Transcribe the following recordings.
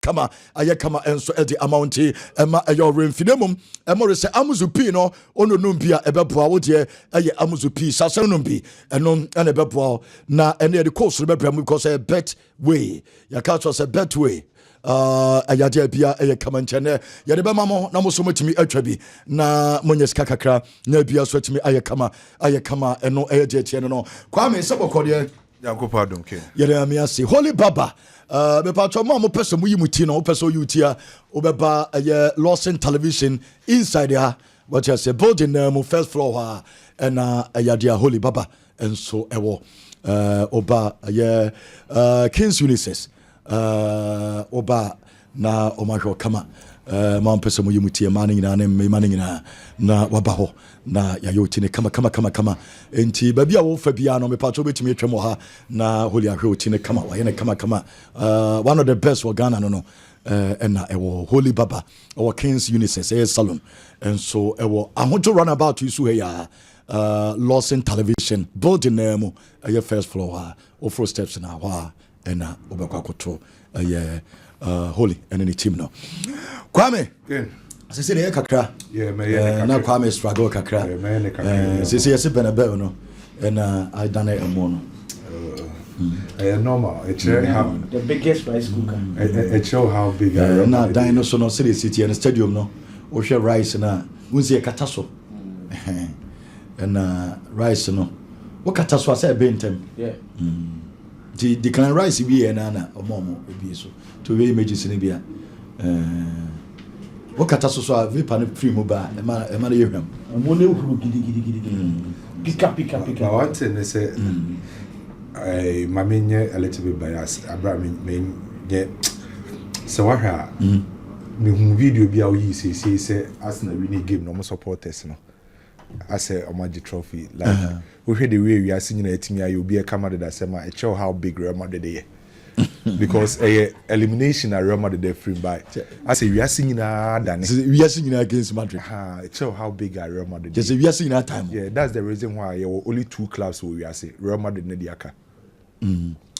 kama aye kama enso e di amounti ema ayo remfinemum emore se amuzupi no ono numpia ebeboa wo de aye amuzupi sase numpi eno ene beboa na ene de course bebra mu because a bet way ya catch us a bet way ayade bia eye kama nchene ye de bema mo na mo so motimi atwa bi na monyesika kakra na bia so atimi aye kama eno eye de tie no kwame sebokode Yankopa Donke. Yere amiasi Holy Baba. Me patro mo pese mu yimuti no pese yutia obeba Lawson Television inside there. What you say building mo first floor ha and ayadia Holy Baba and so ewo oba Kings Ulysses oba na omahwo kama ma pese mu yimuti mani na mani na wabaho na yayoti ne kama enti baby a wo fa bia no me patro betimi atwam ha na Holy ahwoti ne kama wa ne kama one of the best for Ghana no and na ewo Holy Baba our Kings Unisex salon and so ewo ahojo run about isu he ya Lawson Television building name your first floor ha ofro steps na ha and na obekwa koto Holy and any team no Kwame se se ne kakra na Kwame struggle kakra se se yesi benebe no and I done it more no normal it how the biggest rice cooker it show how big na dinosaur no city and stadium no o share rice na unzi kataso and rice no what kataso say bentem the can rice be na omomo ebi so to we images ni bia wakata so a vipa ne free mo ba e ma na yehwam mo ne huru gidi pika I want to say I mamenye a little bit bias Abraham me so what me hu video bi a o yi say Arsenal winning game no mo supporters no I say Omaji trophy like we hear the way we are seeing it me ayo bi e kama that say ma it show how big Real Madrid dey because elimination at Real Madrid they free by I say we are seeing against Madrid it show how big are Real Madrid just we are seeing that time that's the reason why there were only 2 clubs we are say Real Madrid and Diaka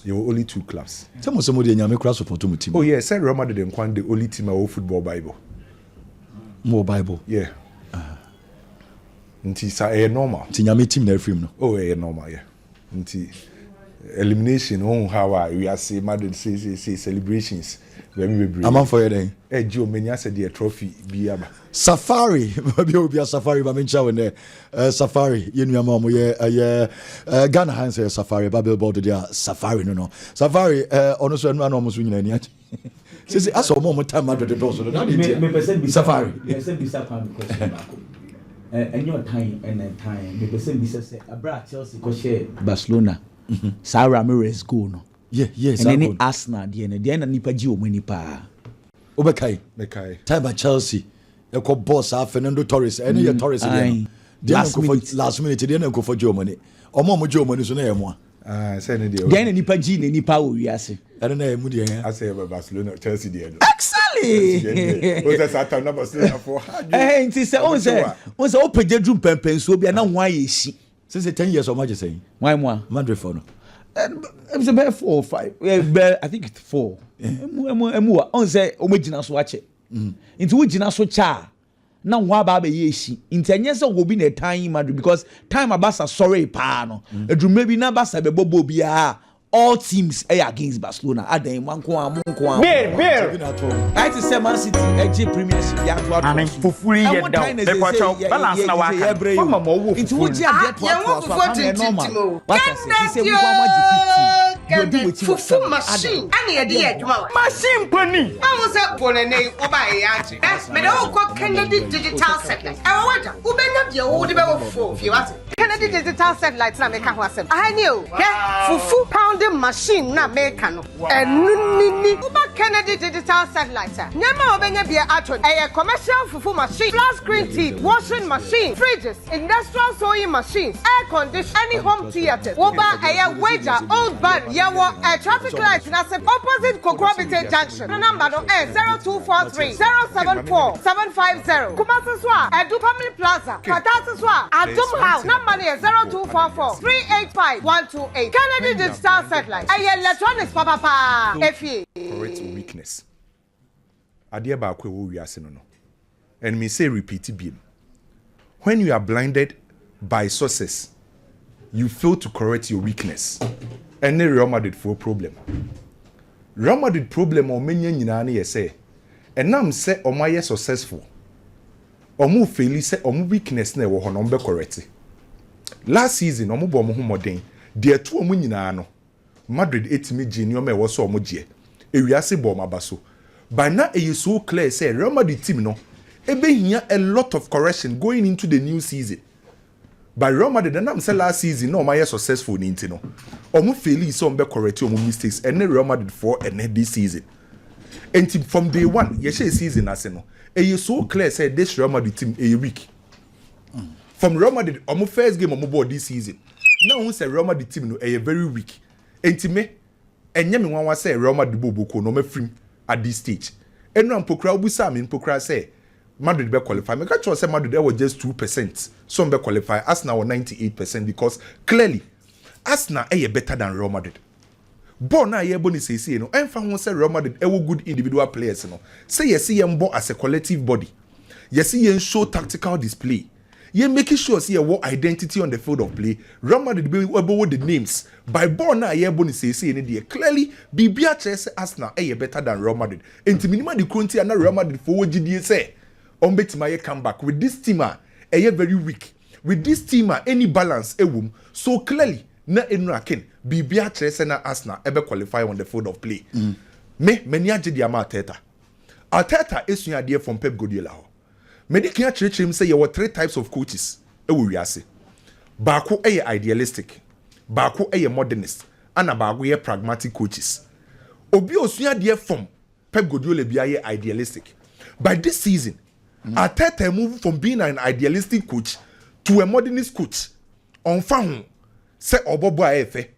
there were only 2 clubs some dey nyame kura support mu team oh yeah say Real Madrid and the only team of football bible more bible yeah nti sa normal ti nyame team na free no oh normal yeah nti elimination on how we are say Madrid say celebrations I'm for you then Joe many said the trophy biaba Safari be a safari ba mencha when Safari you know mama Ghana hands say Safari Bible board there Safari no Safari ono so no almost win any say aso mo time Madrid do so na me Safari me person be Safari question back and your time me person be say abra Chelsea ko share Barcelona Sa Ramirez go no yes and any Arsenal dey na nipa ji omani pa obekai time by Chelsea e ko boss Fernando Torres any your Torres dey last minute dey na ko for Germany omo Germany so na ye mo say na dey na nipa ji na nipa o wiase and na mu dey I say Barcelona Chelsea dey exactly o say Satan na Barcelona for nti say on say o pege drum pempen so bia na ho aye shi since 10 years or much saying why more Madrid for no it's about 4 or 5 I think it's 4 emu on say o magina so ache nti wo gina so cha na ho aba ba ye shi nti enye se go bi na time Madrid because time abasa sorry pa no edrume bi na basa be bobo bia all teams against Barcelona adan manko amonko beer I to say Man City eje premiership ya to amen fufuri ye down be kwacho balance na waka mama mo wo nti wo ji ade to so normal what I say we go am 50 fufu machine ani ye dey adwuma machine pani awu say bonene wo ba ye age me dey go Kennedy digital satellite e wo waja wo benya bia wo de be wo fufu fie what Kennedy digital satellite na make ho asem ahani o fufu pounding machine na make no enunini wo ba Kennedy digital satellite nyama wo benya bia ato commercial fufu machine flat screen TV washing machine fridges industrial sewing machines air condition any home theater wo ba wager old band yawo traffic light na se opposite Kokrobite junction number no 0243 074 750 Kumasi so Edu Family Plaza Fatati so Adum House number 0244 385 128 Kennedy digital satellite electronics papa efie correct weakness adeɛ baako ɛwɔ wiase no no and me say repeat it. When you are blinded by sources, you fail to correct your weakness. And Real Madrid for a problem. Real Madrid problem or many nyina say. And now say o my successful. Or mu fail say or mu weakness na wo hono be correct. Last season o mu bo mo ho modern. De atu o mu nyina no. Madrid etimi genius me wo so o mu je. Ewiase bo mabaso. By now it is so clear say Real Madrid team no ebe here a lot of correction going into the new season. By Real Madrid, and I'm saying last season, no, my successful into no. Omu fail some be correct omu mistakes, and Real Madrid for and this season. And from day one, yes, season as no. And you so clear say this Real Madrid team a week. From Real Madrid, omu first game omu board this season. Now we say Real Madrid team no a very weak. And me, and yemi wan say Real Madrid boboko no me free at this stage. And no pokra obusa me pokra say. Madrid be qualify. Me catch say Madrid there was just 2%. Some be qualify. Arsenal were 98% because clearly Arsenal are better than Real Madrid. But now you boni say no. Enfa won say Real Madrid are good individual players no. Say you see them as a collective body. You see them show tactical display. You making sure see your identity on the field of play. Real Madrid be able with the names. By born now you boni say any day clearly Bibia say Arsenal are better than Real Madrid. Enti minimum the country and Real Madrid for what GDA say. Ombetima come back with this team very weak. With this team any balance so clearly na enraken bibia chese na Arsenal ebe qualify on the field of play. Me many agye di ama Arteta esua de from Pep Guardiola ho. Me di kan chire him say there were 3 types of coaches ewo wiase. Baako idealistic, baako modernist, ana baako pragmatic coaches. Obi osua de from Pep Guardiola bia idealistic. By this season Arteta moved from being an idealistic coach to a modernist coach. On found say obobo aefe.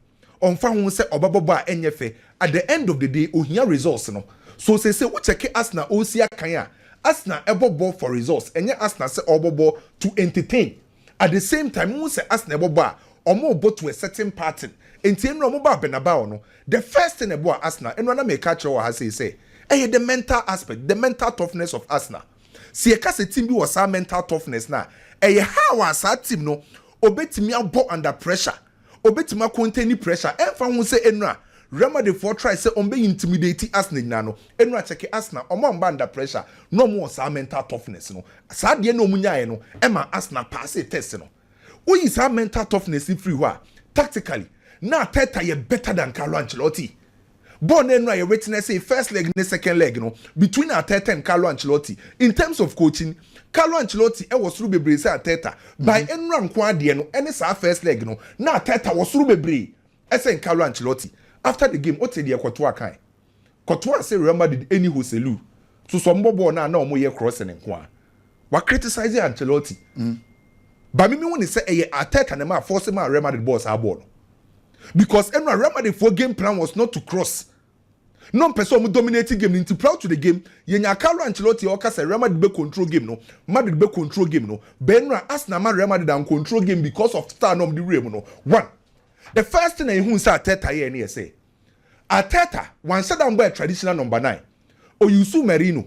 On found say obobo enyefe. At the end of the day, ohia results no. So say we check Arsenal osia kanya. Arsenal ebobo for results. Enye Arsenal say obobo to entertain. At the same time, we say Arsenal ebobo omo to a certain pattern. Enti enro mo ba benaba no. The first thing about Arsenal, enro na make catch or say the mental aspect, the mental toughness of Arsenal. Si e ka se team bi was our mental toughness na how was our team no obetimi abo under pressure obetimi contain pressure enfa hu se enra Real Madrid for try say on be intimidate Arsenal na no enra check Arsenal omo under pressure no more was our mental toughness no sa de no munyae no ema Arsenal pass a test no who is our mental toughness free wa tactically na Teta ye better than Carlo Ancelotti. Born and I witness say first leg and second leg, between Arteta and Carlo Ancelotti. In terms of coaching, Carlo Ancelotti was through Bebre Arteta. By Enran Quadiano, and it's our first leg, now Arteta was through Bebre. I Carlo Ancelotti. After the game, what said the Courtois kind? Courtois say Real Madrid any who selu. To some bobo now no more crossing and qua. What criticizing Ancelotti? But me when they say Arteta and ma forcing my Real Madrid boss are born. Because Real Madrid for game plan was not to cross. Non person dominating game into proud to the game. Yenya Carlo Ancelotti oka say Real Madrid be control game no. Madrid be control game no. Benra Arsenal Real Madrid and control game because of star nom the realm no. One. The first thing I who say Arteta here ni say. Arteta one set down by traditional number 9. Oyusu Merino.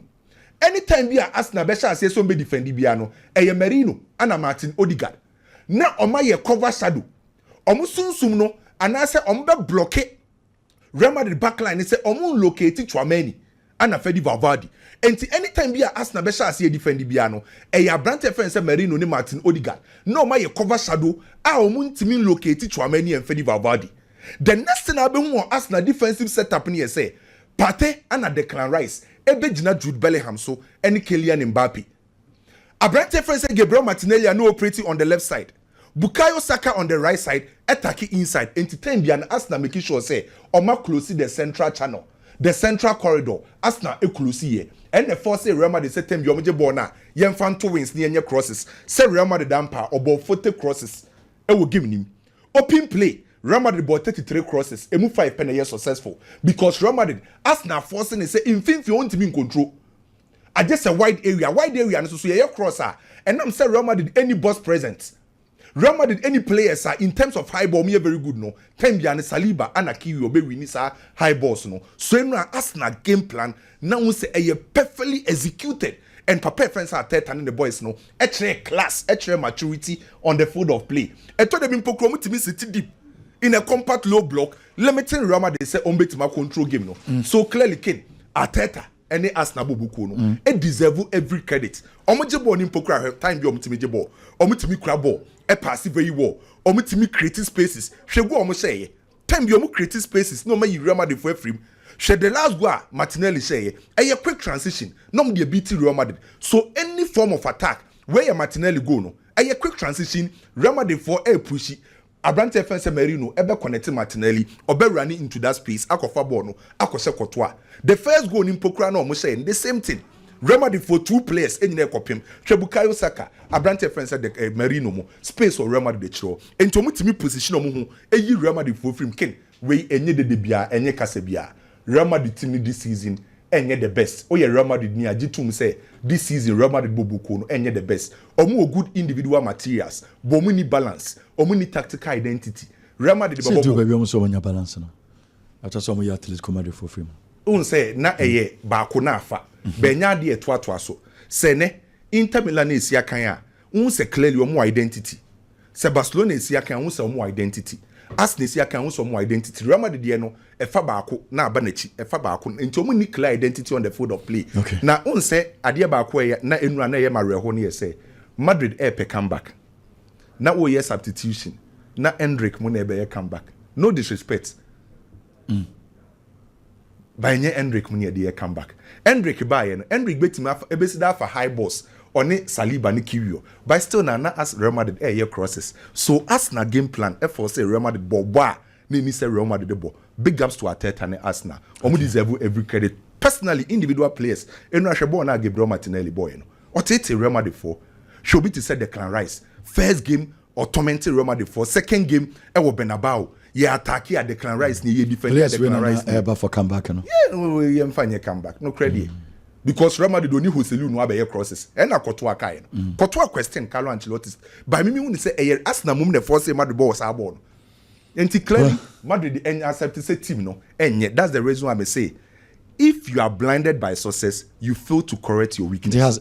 Anytime we are Arsenal be say somebody defend Biano. Merino and Martin Odegaard. Now oma ye cover shadow. Omusunsum no and I say ombe block Real Madrid backline say omun locate Chouameni and Fede Valverde. And anytime we are Arsenal be sha say defend Biano, ya brand friend say Merino ni Martin Odegaard. No ma ye cover shadow a omun timi locate Chouameni and Fede Valverde. The next thing I be who Arsenal defensive setup ni say Partey and Declan Rice ebe gina Jude Bellingham so any Kylian Mbappe. A brand friend say Gabriel Martinelli are no operating on the left side. Bukayo Saka on the right side, attacking inside. Entertain Bian Arsenal making sure say Oma close the central channel, the central corridor. Arsenal e close here. And the force say Real Madrid say tem yomoje bona. Yen fan two wins near crosses. Say Real Madrid damper or ball 40 crosses. E will give him open play. Real Madrid bought 33 crosses. E move 5 pen a year successful because Real Madrid Arsenal forcing it say in fin you want to be in control. I just a wide area and so yeah crosser. And I'm say Real Madrid any boss present. Real Madrid any players are in terms of high ball me very good no. Time Biane Saliba and Akiwi obe win sa high balls no. So Emra Arsenal game plan now we say a perfectly executed and papa friends are telling the boys no. Extra class, extra maturity on the field of play. I told them in Pokromo to me city deep in a compact low block, limiting Real Madrid say on betima control game no. So clearly Ken Arteta any Arsenal buku no. It deserve every credit. Omoje ball in pokra time bi omutimi ball. Omutimi kra ball. E pass very well. Omutimi create spaces. Hwe go omo say time bi omo create spaces no ma Real Madrid for free. Hwe the last goal Martinelli say a quick transition. No dey beat Real Madrid. So any form of attack where Martinelli go no. A quick transition Real Madrid for a pushy. Abrante Fense Merino ebe connect Martinelli obe running into that space akofa ball no akose Courtois. The first goal in Pokra no mo saying the same thing. Real Madrid for two players enye kopim. Bukayo Saka Abrante Fense de Merino mo space or Real Madrid de chiro. Ento mo timi position mo ho eyi Real Madrid for film ken we enye de bia enye kase bia. Real Madrid team this season enye the best. Oh yeah, Real Madrid ni agitum say this season Real Madrid bobuko no enye the best. Omo good individual materials, but we need balance. Omo need tactical identity. Real Madrid bobo. Say baby omo so wanya balance no. Acha so omo ya Atletico Madrid for free. Un say na eye ba ko na afa. Benya de etoato so. Se ne Inter Milan esi akan a, un say clearly omo identity. Se Barcelona esi akan un say omo identity. Arsenal esi akan un say omo identity. Real Madrid de no efa ba ko na aba na chi efa ba ko nti omo need clear identity on the field of play. Okay. Na un say ade ba ko na enura na ye mareho ne ye say Madrid pe comeback. Na o ye substitution. Na Hendrick mo na be comeback. No disrespect. By nye Hendrick mo na dey comeback. Hendrick buy no. Hendrick betima ebesi da for high boss. Oni Saliba ni Kiwior. But still na as Real Madrid ye crosses. So Arsenal game plan for say Real Madrid boba ni say Real Madrid the ball. Big ups to Arteta and Arsenal. Omo deserve every credit. Personally individual players. Enu ahwebo na Gabriel Martinelli boy no. What it Real Madrid for? Should be to set Declan Rice. First game or tormented Real Madrid for. Second game ewo Bernabeu. Yeah, attack here Declan Rice ni ye defend Declan Rice. Ever for comeback no. Yeah, we find comeback. No credit. Because Real Madrid don't Hoselu no abe crosses. And na Courtois kai no. Courtois question Carlo Ancelotti. By me when say Arsenal mum the force Madrid ball was abon. Enti clearly Madrid the accept say team no. And yet that's the reason why I say if you are blinded by success, you fail to correct your weakness. He has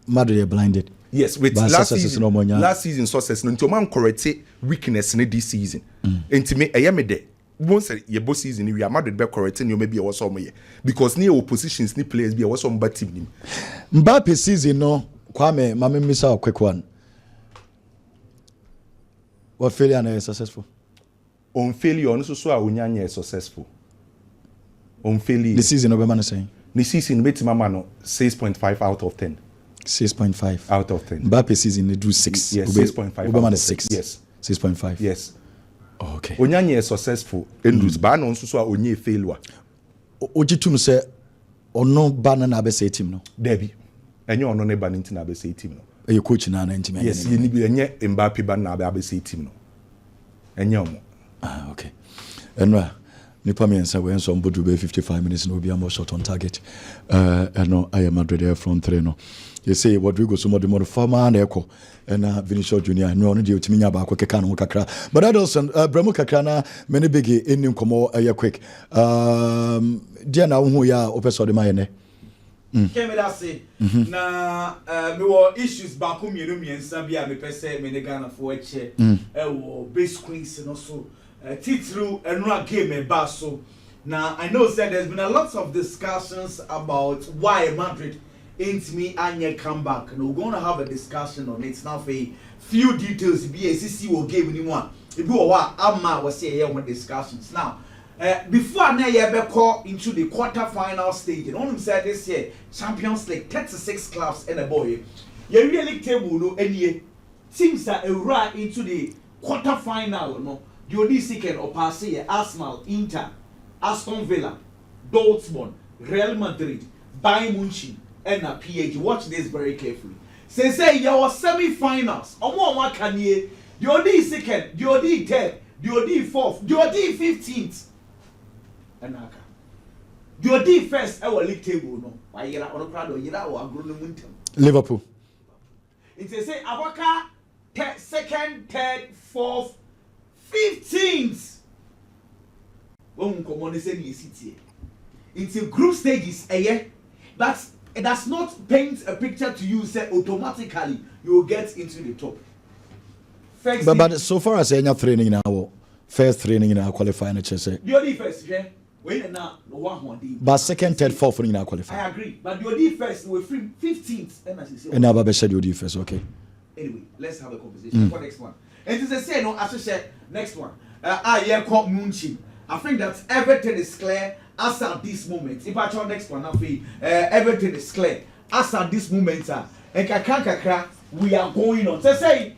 Madrid are blinded. Yes, with last season success no man correct weakness in this season. Enti me me de once your boss season we are Madrid be correcting you maybe was some because near oppositions ni players be was some bad team. Mbappe season no Kwame mama miss a quick one. What failure and successful? On failure on so a successful. On failure. The season of man saying. The season made mama no 6.5 out of 10. 6.5 out of 10. Mbappe season they do 6. Yes, 6.5. Obama is 6. Yes. 6.5. Yes. Oh, okay. Onyanye successful. Endus ba no so a onye failure. Ojitum say ono ba na be say team no. Debi. Enye ono ne ba nti na be say team no. E coach na ntimi. Yes, ye ni bi enye Mbappe ba na be say team no. Enye omo. Ah, okay. Enwa nipa me nsa we nso mbodu be 55 minutes no be am shot on target. Eno I am Madrid front 3 no. You say Rodrigo so more former na eko na Vinicius Junior no no dey otimi nya ba akokeka no kakra but Adolson Bremo kakra na many big enim komo quick dia na wo ya opeso de maye ne keme da se na me wo issues ba ko mienu miensa bia me pese me ne Ghana fo eche wo base screens no so titru enura game e ba so now I know that there's been a lot of discussions about why Madrid ain't me anye come back and we're going to have a discussion on it now for a few details BACC will give anyone if you are amma was say here with discussions now before I ever call into the quarter-final stage and only said this year Champions League 36 clubs and a boy you really table no any teams that right into the quarter-final no the only second or pass Arsenal, Inter, Aston Villa, Dortmund, Real Madrid, Bayern Munich and a PSG. Watch this very carefully. Say your semi-finals. Omo can ye? You're the second. You're the third. You're the fourth. You're the 15th. And you're the first. Our league table no. Why you on the crowd or you are grown winter. Liverpool. It say Awaka second, third, fourth, 15th. When come on, say you sit here. Into group stages, but it does not paint a picture to you. Say automatically you will get into the top. But so far as any training now, first training now qualifying, say. The only first, now no one. But second, third, fourth training now qualify. I agree, but the only first we're free 15th. And now Baba said the OD first, okay. Anyway, let's have a conversation for next one. And to say no, as I said, next one. I called Munchi. I think that everything is clear as at this moment. If I try next one, everything is clear as at this moment. And kakra, we are going on. So say,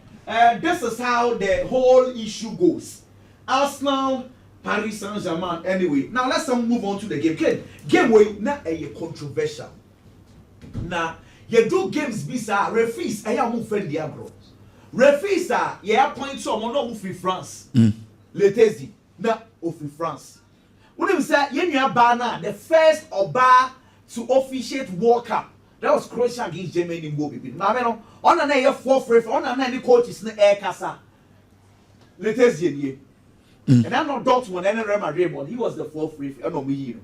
this is how the whole issue goes. Arsenal, Paris Saint-Germain. Anyway, now let's move on to the game. Game way not a controversial. Now, you do games bisa referees. I am moving the abroad. Referees are points on no move in France. Letezi na of France. When you say you Bana, the first Oba to officiate World Cup. That was Croatia against Germany in Gobi. Now, no, on an air fourth referee, on an air coaches in air casa. Letezi and I'm not Dortmund and Real Madrid, but he was the fourth referee. I know me.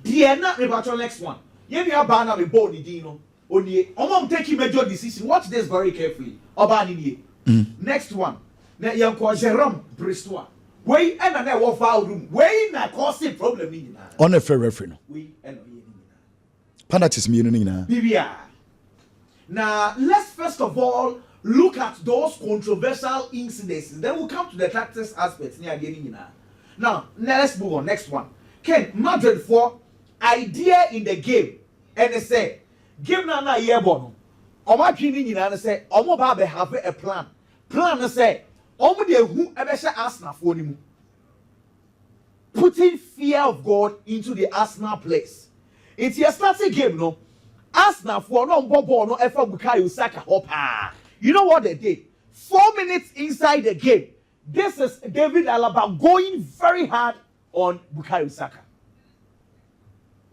The not about next one. You Bana with Boni Dino. Only, I'm taking major decision. Watch this very carefully. Obani. Next one. Na yanko Jerome Bristol. We and na wo foul room. We na cause problem ni na. On a fair referee no. We and we. Penalties me ni na. Bibia. Now let's first of all look at those controversial incidents. Then we'll come to the tactics aspects ni again ni na. Now let's move on. Next one. Ken Madrid for idea in the game. And they say game na year born. Oma twini nyina na say omo ba be have a plan. Plan na say omo de hu e be she Arsenal for ni mu. Putting fear of God into the Arsenal players. It's a starting game no. Arsenal for no ball no efa Bukayo Saka hopa. You know what they did? 4 minutes inside the game. This is David Alaba going very hard on Bukayo Saka.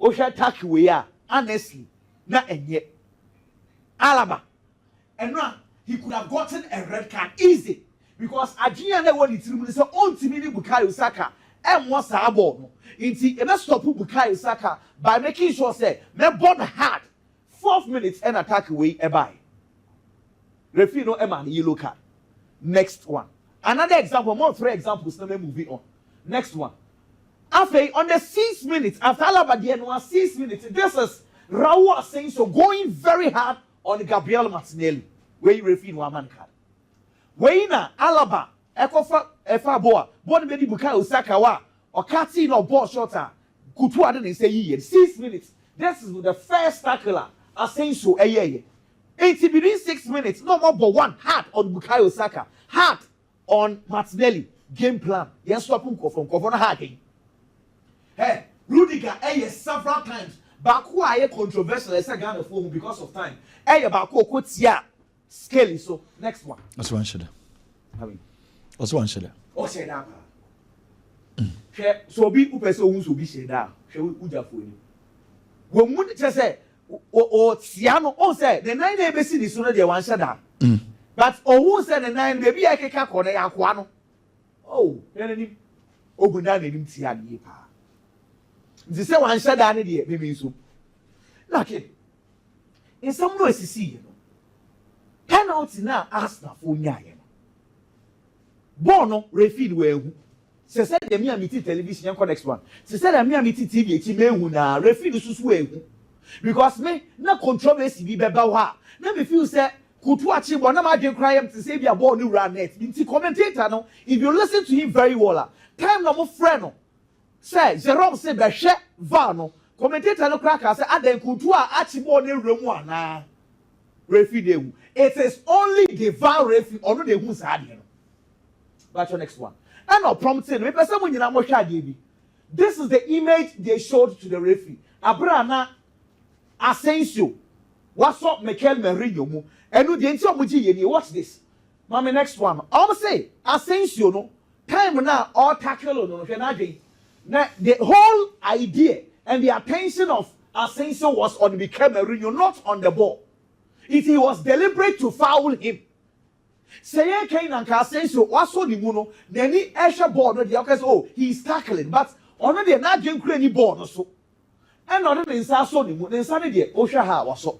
Osha attack we are honestly na enye Alaba and now he could have gotten a red card easy because Adrian won the team so on to mini Bukayo Saka and was a ball no inti e be stop Bukayo Saka by making sure say me ball hard 4 minutes and attack away e by referee no e man yellow card. Next one, another example, more 3 examples now moving on. Next one, after on the 6 minutes after Alaba the end 6 minutes, this is Raul saying so going very hard on Gabriel Martinelli. Where you referee one man card. Where na Alaba ekofa efa boa. Bon bedi Bukayo Saka wa or Kati no ball shorter. Kutu didn't say ye 6 minutes. This is the first tackler. Saying so eye. 80 within 6 minutes. No more but one hard on Bukayo Saka. Hard on Martinelli. Game plan. Yes, stop him from Covona hacking. Hey, Rudiger several times. Baku are controversial as a Ghana for because of time. Baku Kotia Skelly. So next one. That's one shade. Also one shade. Oh, shade up. So be person who be shade up. Shall we uja for you? When would just say, oh, Tiano, oh, say the 9 ABC is sooner than one shade up. But who said the 9 maybe I can call the Aquano? Oh, then open down in Tiani. The say one shot down the maybe so. Like in some ways you see, penalty now Arsenal for nya. Bono referee we se say the Miami television next one. Se say the Miami TV echi mehu na referee susu ehu. Because me na controversy bi beba wa. Na me feel say kutu achi bo na ma dwen cry am to say bia ball ni run net. Inti commentator no, if you listen to him very well, time no mo friend no. Say Jerome say be hwe VAR no commentator no crack say adan kutu a achibọ ne remu ana referee dey. It is only the VAR referee or the hu sa ade no. That's your next one. And no prompting me person mo nyina mo hwe ade bi. This is the image they showed to the referee. Abrana Asensio what's up Mikel Merino mu enu de nti omuji ye ni. Watch this. Mama next one. I'm say Asensio no time na all tackle no hwe na adwen. Now, the whole idea and the attention of Asensio was on Mikel Merino, not on the ball. If he was deliberate to foul him, Say ye can can say so waso ni mu no na ni ehwe ball no dey okay say oh he is tackling but ono dey na dwen kura ni ball no so and ono ne nsa so ni mu ne nsa ne dey ohwe ha waso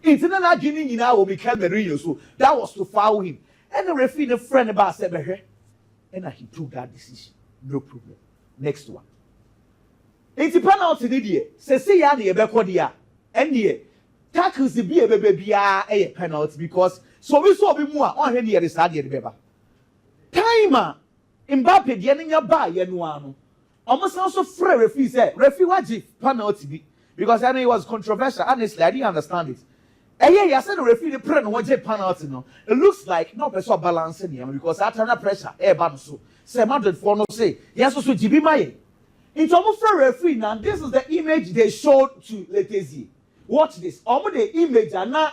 intina na dwen ni nyina o Mikel Merino so that was to foul him and the referee the friend about say behwe and he took that decision no problem next one it's penalty ni dey say ya na ye be kodi a and tackles the be a baby a penalty because so we saw be more on here the start the beba timer Mbappe de nya ba ye no ano almost also free referee say referee waji penalty be because I know it was controversial honestly I didn't understand it yeah said the referee the pre no waji penalty no it looks like no person balancing here because that under pressure ban so say Madrid for no say yes so jibi maye into almost free referee now this is the image they showed to Letizia. Watch this. Almost the image and now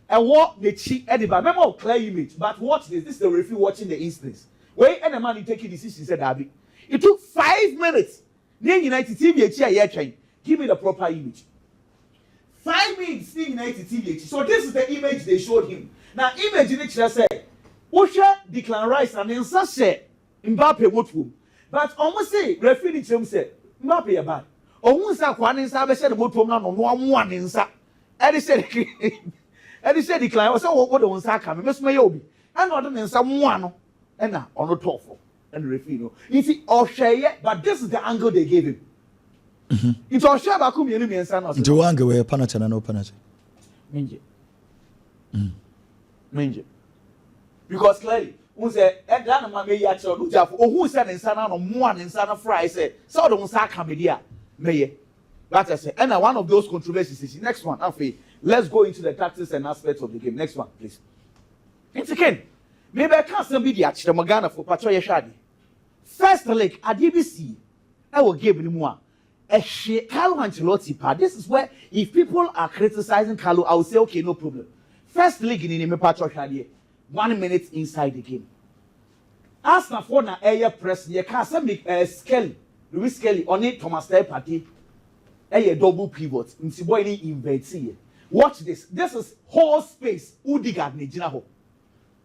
and what the cheek edible. Remember clear image, but watch this. This is the referee watching the instance. Where any man taking decision said Abby. It took 5 minutes. Then United TV give me the proper image. 5 minutes United TV. So this is the image they showed him. Now image in it say Usha Declan Rice and then say Mbappe what room. But almost say referee say Mbappe bad. Onsa kwane nsa be se de motom na no no ane nsa e said decline o say wo de nsa aka me mesoma ye obi and o de nsa mo ano e na ono tofo and referee no if ohweye but this is the angle they gave him it ohwe ba ko mienu mi nsa na the angle where penalty na no penalty minje because clearly who say e da na ma me ya che o jafo o hu say nsa na no mo ane nsa na fry say o de nsa aka me dia Maye. That's I say. And one of those controversies is next one. Afi, let's go into the tactics and aspects of the game. Next one, please. It's again. Maybe I can't be the actual Magana for Patroya Shadi. First leg at DBC, I will give him one. A Carlo Ancelotti part. This is where if people are criticizing Carlo, I will say okay, no problem. First leg in the Patroya Shadi, 1 minute inside the game. As na for na air press, you can't say Skelly. Louis Kelly on it Thomas Partey a double pivot nti boy ni invert here. Watch this. This is whole space Udigard ne gina ho.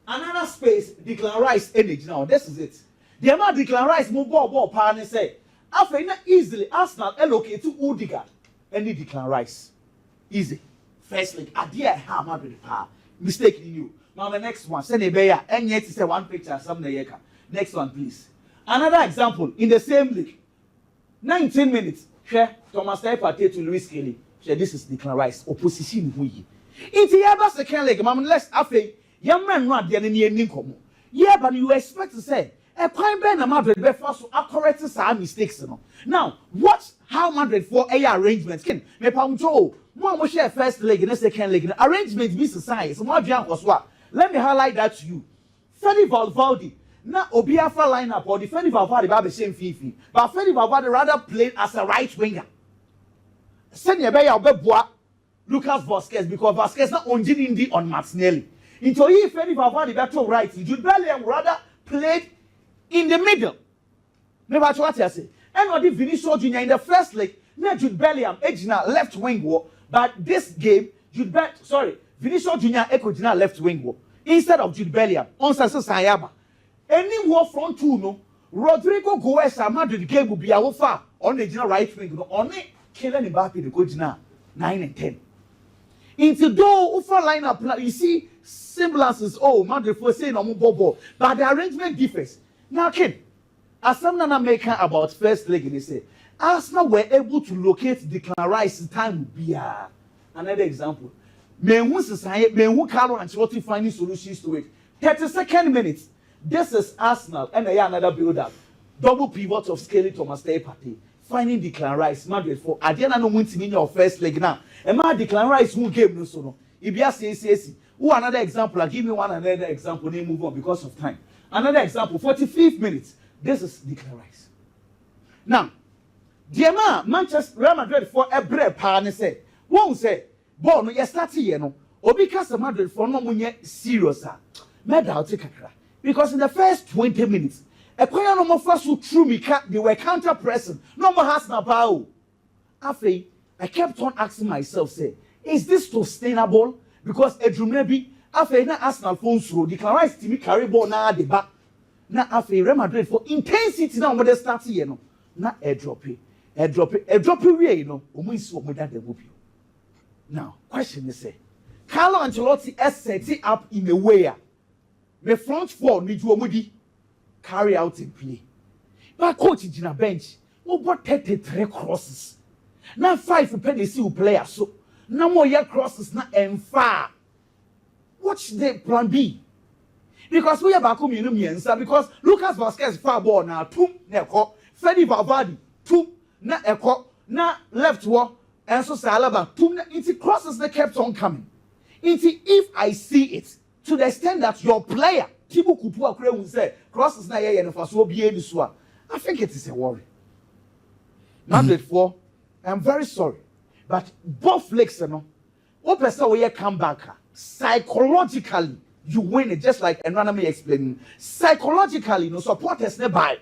Another space Declan Rice e ne gina ho. This is it. The amount Declan Rice mo ball pa ne say after na easily Arsenal allocate to Udigard and Declan Rice. Easy. First leg adia ha Madrid pa. Mistake in you. Now the next one say ne be ya enye ti say one picture some na yeka. Next one please. Another example in the same league 19 minutes. Share Thomas Partey to Louis Kelly. Share this is Declan Rice. Opposition who ye. It's the second leg. Mam let's after young man not the any komo. Yeah, but you expect to say a prime Ben Madrid be first to correct some mistakes. Now watch how Madrid for a arrangements can me pamto. Mo share first leg and second leg. Arrangements be size. Let me highlight that to you. Freddy Valverde. Na Obiafa lineup or defending Valverde by the same Fifi, but Freddy Valverde rather played as a right winger. Send your beya Obeboa Lucas Vasquez because Vasquez not on Indi on Martinelli. Into he Freddy Valverde better right. Jude Bellingham rather played in the middle. Never what I say. And what the Vinicius Junior in the first leg, na Jude Bellingham ejina left wing war, but this game Vinicius Junior ejina left wing war instead of Jude Bellingham on Sayaba. Any war front two no Rodrigo Goes Madrid game will be our far on the general right wing no only killing Mbappe the coach now 9 and 10. Into though Ufa lineup you see semblances Madrid for saying no more but the arrangement differs. Now kid as some nana maker about first leg they say Arsenal were able to locate Declan Rice time will be another example. Men who Carlo Ancelotti finding solutions to it. 32nd minutes. This is Arsenal and another build-up. Double pivot of Skelly Thomas Partey. Finding Declan Rice, Madrid for Adiana no win in your first leg now. And my Declan Rice who game no so no. If you say who another example, I'll give you another example, then move on because of time. Another example, 45th minutes. This is Declan Rice. Now, dear man, Manchester Real Madrid for a bread partner say, won't say, ball no you start here no. Or because the Madrid for no munye serious medal take a crack. Because in the first 20 minutes, a choir no more first who threw me they were counter pressing. No more has na power. After I kept on asking myself, say, is this sustainable? Because Edrumebi After na Arsenal phones through, the Clarice team carry ball na the back. Na after Real Madrid for intensity na omo dey start here no. Na drop it, we you know. Omo is omo that dey move you. Now, question is say, Carlo Ancelotti has set it up in a way. The front four need to omudi carry out in play. But coach in a bench, over 33 crosses. Now 5 penalty players so. No more year crosses na far. Watch the plan B. Because we are back home because Lucas Vasquez far ball now 2 neko. Freddy Valverde 2 na eko na left wall and so Salaba 2 na into crosses that kept on coming. Into if I see it to the extent that your player Tibu Kutua Kure will say crosses na ye no for so be this one. I think it is a worry. Madrid 4. I'm very sorry. But both legs, you know, what person will come back? Psychologically, you win it just like Enrana may explain. Psychologically, no supporters nearby.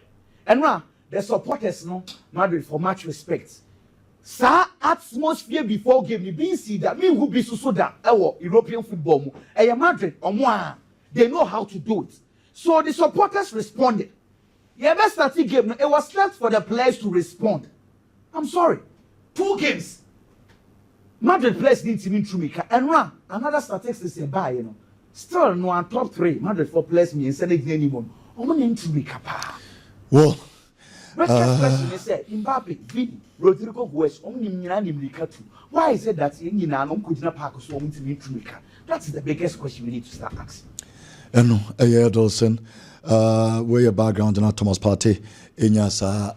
Enra, the supporters, no, Madrid for much respect. Sa atmosphere before game, you be see that me who be so that our European football, Madrid or moi, they know how to do it. So the supporters responded. Yeah, best starting game, it was left for the players to respond. I'm sorry. 2 games. Madrid players didn't even through me. And run another statistics is buy, you know. Still no on top 3. Madrid 4 players me and send it anymore. I'm into me capa. Well, but question is said Mbappe, Vini, Rodrigo West, only Miranda too. Why is it that in Yinan could not park so into me through me? That's the biggest question we need to start asking. No, Dawson, where your background in Thomas Partey, in your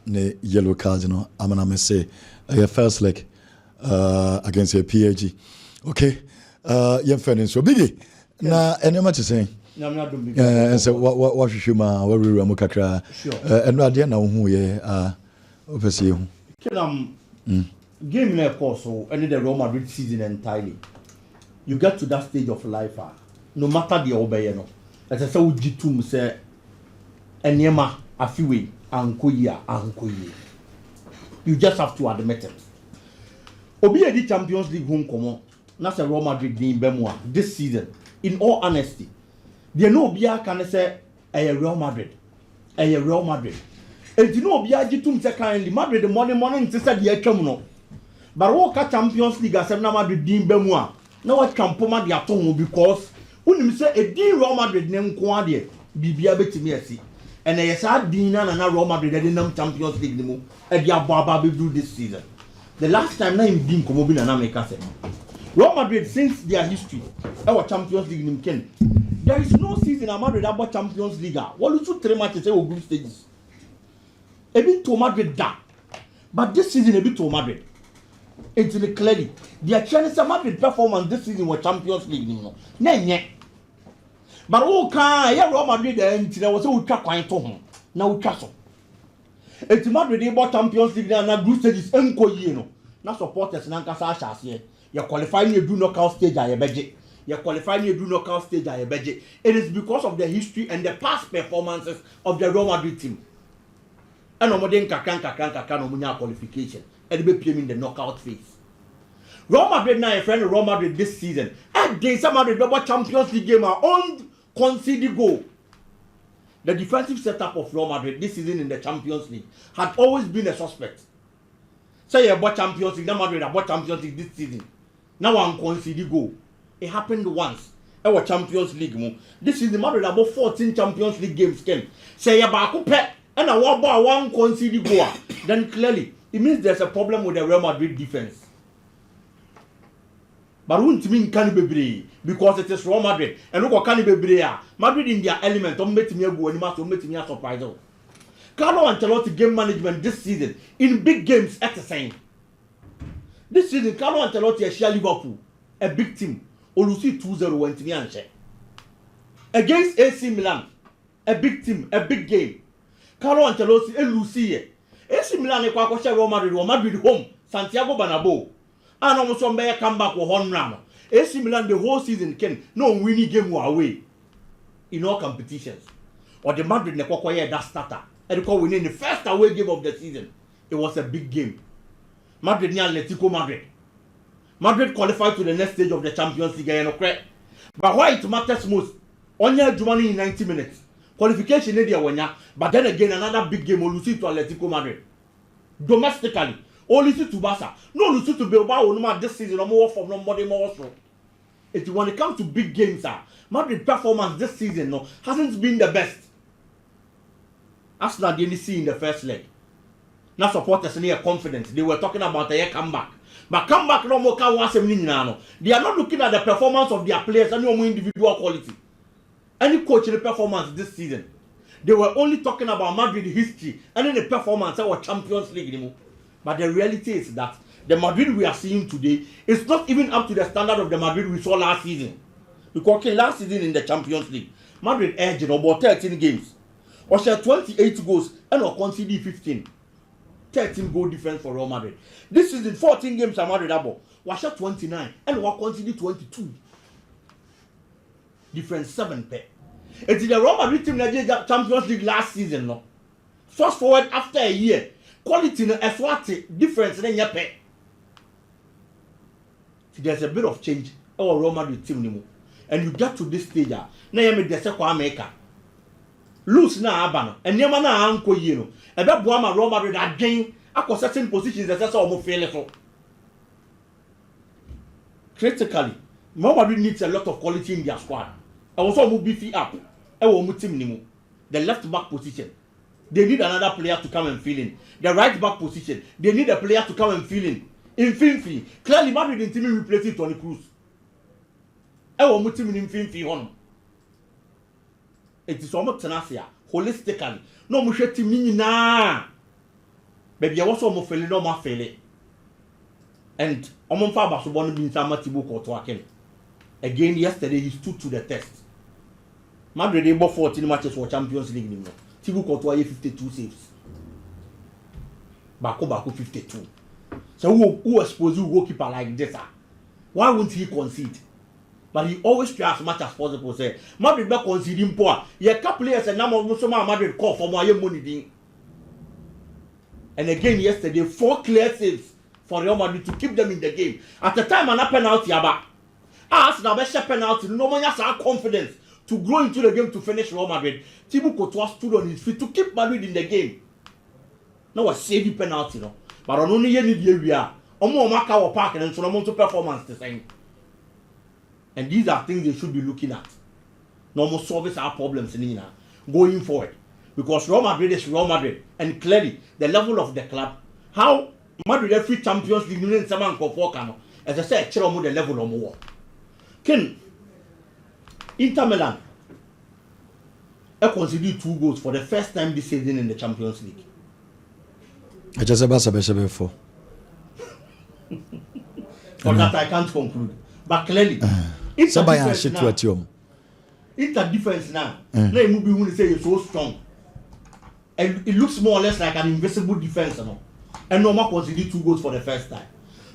ne yellow cards, you know, I'm gonna say your first leg. Against a PAG. Okay. Young friend, so biggie. Na any much saying. No, I'm not doing big. And so what should ma what we Mukakra. Sure. And Radia now who ye oversee. Game in a course so any the Real Madrid season entirely. You get to that stage of life, no matter the obey, no. As I say, G2 say Enyema afiwe ankoye. You just have to admit it. Obi edi Champions League home komo na se Real Madrid din bemwa this season in all honesty they no obi aka say Real Madrid enti no obi agitum se kindly Madrid the morning nti se de atwam no but wo ka Champions League asem na Madrid din bemwa na what campoma de ato because unim se edi Real Madrid ne nko ade bibia betimi asi and e sa din na Real Madrid de nam Champions League ni mu e de aba be do this season. The last time na him bin komo bi na make say Real Madrid since their history our Champions League nim ken there is no season Madrid about Champions League what you 3 matches or group stages a bit to Madrid da but this season a bit to Madrid it's clearly their chance Madrid performance this season was Champions League no nye but o kan ya Real Madrid enti na was o twa kwan to ho na o twa so it's Madrid about Champions League na group stages enko yie no na supporters na nkasa ahase you qualify you do knockout stage a yebeje you qualify you do knockout stage a yebeje it is because of the history and the past performances of the Real Madrid team and omode nkaka no munya qualification and be playing in the knockout phase. Real Madrid now a friend of Real Madrid this season against Madrid about Champions League game on conceded goal. The defensive setup of Real Madrid this season in the Champions League had always been a suspect. Say you bought Champions League, Madrid bought Champions League this season. Now one conceded goal. It happened once. Our Champions League. This season Madrid about 14 Champions League games came. Say you back and I want one conceded goal. Then clearly it means there's a problem with the Real Madrid defense. But won't mean can be because it is Real Madrid and look what can be Madrid in their element don't make me go and to make me a surprise. Carlo Ancelotti game management this season in big games exercising. This season Carlo Ancelotti share Liverpool a big team Olusi 2-0 went to me against AC Milan a big team a big game. Carlo Ancelotti Lucy AC Milan e kwa share Real Madrid home Santiago Bernabeu. And almost some better come back with 1 round. AC Milan the whole season can no winning game away in all competitions. Or the Madrid ne kwakwaye that starter. And because winning the first away game of the season, it was a big game. Madrid ni Atletico Madrid. Madrid qualified to the next stage of the Champions League. But why it matters most? Only Jumani in 90 minutes. Qualification area wenya, but then again another big game will lose to Atletico Madrid. Domestically, only to Barca. No lose to Bilbao no matter this season no more from nobody more also. It's when it comes to big games, Madrid performance this season no hasn't been the best. Arsenal didn't see in the first leg. Now supporters near confidence. They were talking about a comeback. But comeback no more can once no. They are not looking at the performance of their players and no more individual quality. Any coach in the performance this season. They were only talking about Madrid history and in the performance of our Champions League anymore. But the reality is that the Madrid we are seeing today is not even up to the standard of the Madrid we saw last season. Because last season in the Champions League, Madrid edged about 13 games. Or share 28 goals and or conceded 15. 13 goal difference for Real Madrid. This season, 14 games are Madrid about. Was share 29 and we conceded 22. Difference 7 pair. It's the Real Madrid team that Champions League last season. No. Fast forward after a year, quality no eswati difference in your pair. There's a bit of change our Real Madrid team anymore. And you get to this stage, now you make the second America. Lose na abano, and near na anko yeno. A bit Boama Real Madrid again, a certain positions that that's almost failure. Critically, Real Madrid needs a lot of quality in their squad. I was almost beefy up. I will move team anymore. The left back position, they need another player to come and fill in. The right back position, they need a player to come and fill in. Infinity, clearly Madrid didn't even replace Toni Kroos. I will move team in Infinity on. It is almost tenacia, holistically. No more team na. Baby, I was almost failing, no more failing. And Omon Fabas won being Samatibu or Twaken. Again, yesterday he stood to the test. Madrid they bought 14 matches for Champions League. Thibaut Courtois 52 saves. Baku 52. So who was supposed to goalkeeper like this? Why wouldn't he concede? But he always tries as much as possible. Say Madrid be conceding poor. You have players and number of Madrid call for more money. And again yesterday 4 clear saves for Real Madrid to keep them in the game. At the time, an penalty about. Arsenal be share penalty. No one has our confidence to grow into the game to finish Real Madrid. Thibaut Courtois stood on his feet to keep Madrid in the game. Now a saving penalty, no. But on only any day we are. Omo maka wa park and so no to performance the same. And these are things they should be looking at. No more solve our problems in Ina going forward. Because Real Madrid is Real Madrid. And clearly, the level of the club, how Madrid every Champions League in someone for 4 cano. As I said, check on the level of more. Ken Inter Milan conceded 2 goals for the first time this season in the Champions League. I just about 4. For that I can't conclude. But clearly, Inter defense now. Now you move when say you're so strong. And it looks more or less like an invisible defense, no? And no more conceded 2 goals for the first time.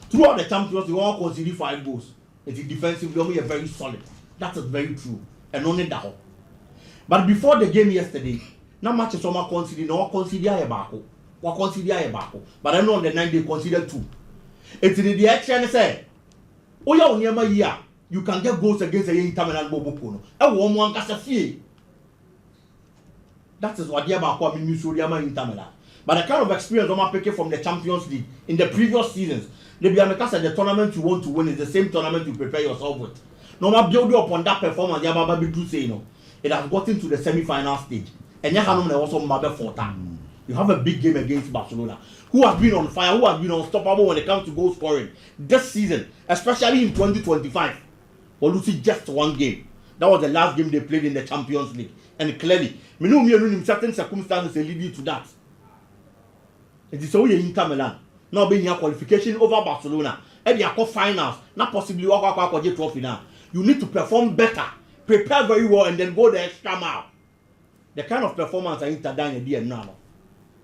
Throughout the Champions, they all conceded 5 goals. It's defensively only very solid. That is very true. And only that. But before the game yesterday, now matches some are considered no consider a bako. Or consider a bako. But I know on the 9 they consider 2. It's in the action say, oh yeah, on your year, you can get goals against a Inter Milan Bobo. I want one Casafie. That is what the Abako means to Yama Inter Milan. But the kind of experience I'm picking from the Champions League in the previous seasons, the Biamaka said the tournament you want to win is the same tournament you prepare yourself with. No matter building upon that performance, the Ababi do say no. It has gotten to the semi-final stage. And you have also Mabe Forta. You have a big game against Barcelona, who has been on fire, who has been unstoppable when it comes to goal scoring this season, especially in 2025. Or losing just 1 game. That was the last game they played in the Champions League. And clearly, we know in certain circumstances they lead you to that. It is only Inter Milan. Now being your qualification over Barcelona. And you finals, not possibly walk trophy now. You need to perform better, prepare very well, and then go the extra mile. The kind of performance I Inter done here now.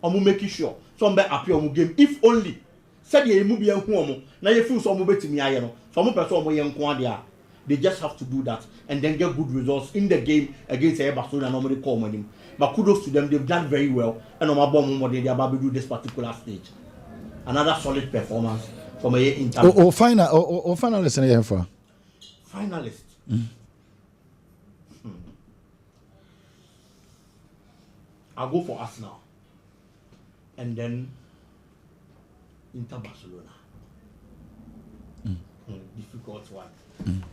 I'm making sure some better appear on game. If only said you move your home, now you feel some better me. I know some person young. They just have to do that and then get good results in the game against Barcelona. Normally call him, but kudos to them. They've done very well, and on my bomb what they are about to do this particular stage. Another solid performance from a Inter. Finalist in here for finalist. I'll go for Arsenal. And then Inter Barcelona. Difficult one.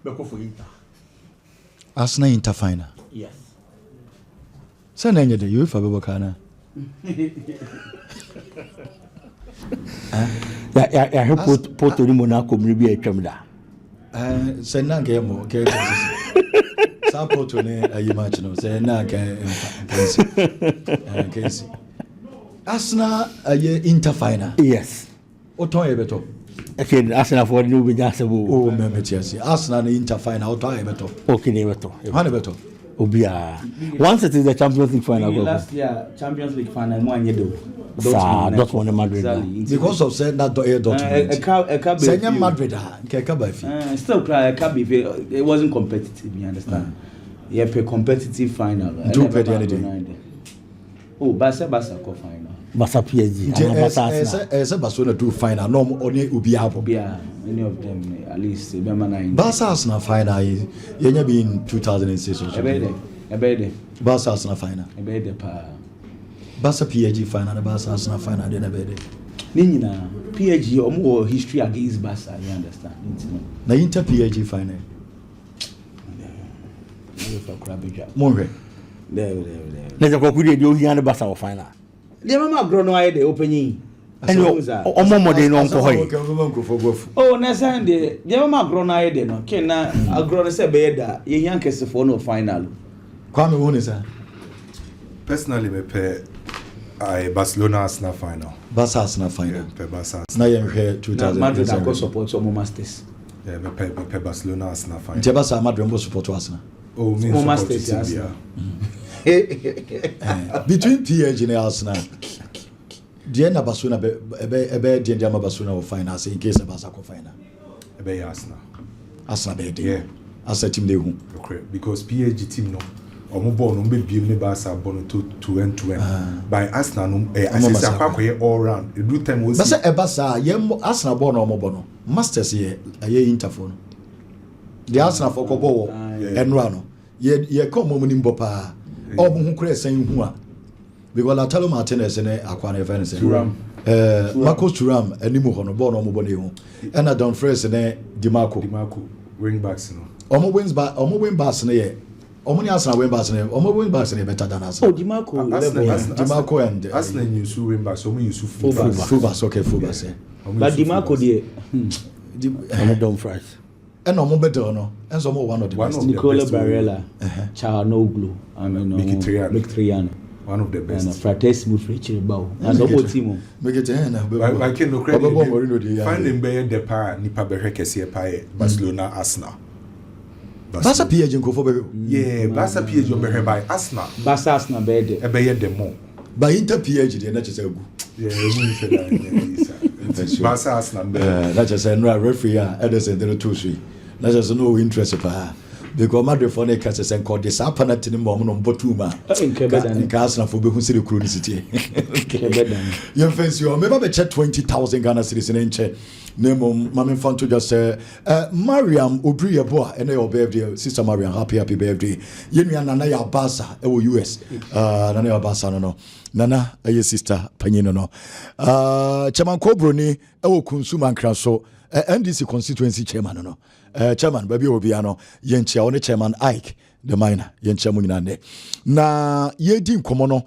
But go for Inter. Arsenal Inter final. Yes. So now you do UEFA Bobokana. I hope Porto Monaco will be a camera. Say na game okay. Sample to ne ayi match no say na can see. Arsenal Inter final. Yes. Oton e beto. Okay, Arsenal for new be just oh me Chelsea. Arsenal Inter final oton e beto. Okay, ne beto. Hane beto. Obia. Once it is the Champions League final. Last year Champions League final mo anyedo. Dortmund Madrid. Because of said that Dortmund. Say Madrid still cry it wasn't competitive, you understand? Yeah, a competitive final. Do pay anything. Oh, Barca co final. Barca PSG. Ese Barcelona do final. No only Ubiabo. Yeah, any of them at least remember 9. Barca Arsenal final. You be in 2006 or something. Ebede. Barca Arsenal final. Ebede pa. Barca PSG final, Barca Arsenal final, then ebede. Nina PSG omo history against Barca, you understand? Na Inter PSG final. Monre. There. Let's go with the Ohian Barca final. The mama grow no the opening. Omo mode no nko hoy. Oh, na Sunday. The mama grow no the no. Ken na agro say be da. Ye yan kesefo no final. Kwame won is personally me pay Barcelona Arsenal final. Barca Arsenal final. Yeah, Barca. Na yen hwe 2000. Madrid go support some masters. Yeah, me pay Barcelona Arsenal final. Je Barca Madrid go support Arsenal. Oh, me masters Arsenal. Between PSG and Arsenal. Diana Barcelona be Diana Barcelona final in case Barca go final. Be Arsenal. Arsenal be there. Yeah. As a team they who. Okay, because PSG team no omo ball no be biem ne Barca ball to end to end. By Arsenal no assist akwakoye all round. E do time we see. But say Barca ye Arsenal ball no omo ball no. Masters ye Inter for no. The Arsenal for ko ball enra no. Ye come mo nim bo pa. Omo hu kure san hu a. Because Lautaro Martinez ne akwa na fan say. Marcus Thuram animu ho no ball no omo ball ne hu. And Don Fresh ne Di Marco wing backs no. Omo win backs ne ye. Omo ni Arsenal win backs ne. Omo win backs ne better than Arsenal. Oh, Di Marco and Arsenal use wing backs, omo use full backs. Okay, full backs. But Di Marco dey omo Don Fresh. And omo better no. And some one of the best. Nicola Barella, Çalhanoğlu, Mkhitaryan. One of the best. And Frates Mufrichi Bao. As a whole team. Make it I can no credit. Find him by the pa nipa behwe kese pa Barcelona Arsenal. Barca PSG go for be. Yeah, Barca PSG on behwe by Arsenal. Barca Arsenal be there. E be ye dem more. By Inter PSG dey na chese gu. Yeah, we say that. Barca Arsenal be. That just say no referee Ederson dey too sweet. That just no interest pa. Because Madrid for ne kase sen call this penalty ni mo no botuma. In Arsenal for be hu sire kuro ni city. You fancy you maybe be check 20,000 Ghana cedis in enche. Name mama fanto just say Mariam Obriyeboa ene your birthday sister Mariam happy birthday. Yenu nana ya Barca e wo US. Nana ya Barca no. Nana aye sister panyino no. Chairman Kobro ni e wo Kunsu Ankra so NDC constituency chairman no. Chairman baby obiano yenchia one chairman Ike the minor yenchia mu nyina ne na yedi nkomo no